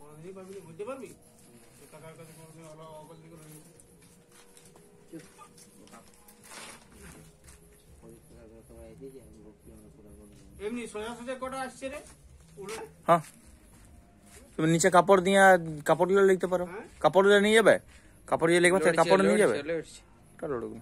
কোনদিনই পারবি না, বুঝতে পারবি কাকার কাছে কোনদিন হলো অগলতি করে নিবি। এমনি সোজা সোজা কটা আসছে রে? হ্যাঁ তুমি নিচে কাপড় দিয়ে কাপড় গুলো লিখতে পারো। হ্যাঁ? কাপড় গুলো নিয়ে যাবে, কাপড় দিয়ে লিখবে, কাপড় নিয়ে যাবে। কালো লোক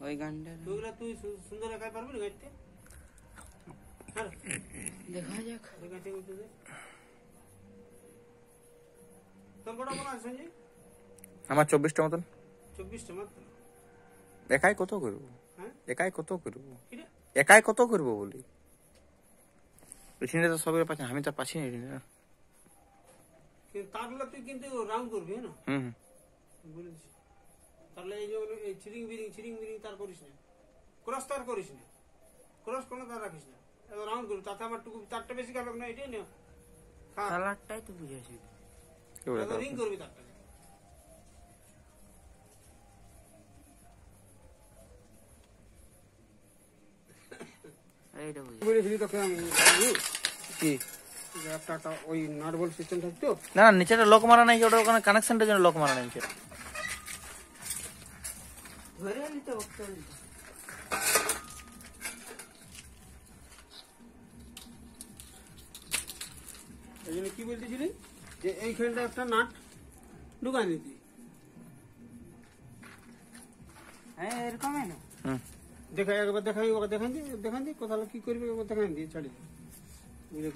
ওই গানটা তুইগুলা তুই সুন্দর একাই পারবি না গাইতে? হ্যাঁ দেখা যাক। গাইতে গাইতে দে। তোর কটা মনে আছে সঞ্জয়? আমার 24টা মতন। 24টা মাত্র? একাই কত করবো? হ্যাঁ একাই কত করবো? কিরে? একাই কত করবো বলি, এখানে তো সবের পাচ্ছি, আমি তো পাচ্ছি না। কিন্তু তারগুলা তুই কিন্তু রাউন্ড করবি, হ্যাঁ না? হুম বলে দিছি। তাহলে এই যে এই ছিরিং বিরিং তার করিস না, ক্রস তার করিস না, ক্রস কোনো তার রাখিস না, রাউন্ড করবি। তাতে আমার টুকু তারটা বেশি খাবে না, এটাই না কালারটাই তো বুঝেছি। রিং করবি তারটা। এইটা বুঝেছি। বলেছিলি তোকে আমি কি একটা ওই নাট বল সিস্টেম থাকতো। না না, নিচেটা লক মারা নাই, ওটা ওখানে কানেকশনটার জন্য লক মারা নাই নিচে। ধরে নিতে বক্তা এই জন্য কি বলতেছিলি যে এইখানটা একটা নাট ঢুকাই দিতি। হ্যাঁ এরকমই না। হুম দেখাই একবার দেখাই, ওকে দেখান দি কোথাও কি করবি, একবার দেখান দিয়ে ছাড়ি বুঝে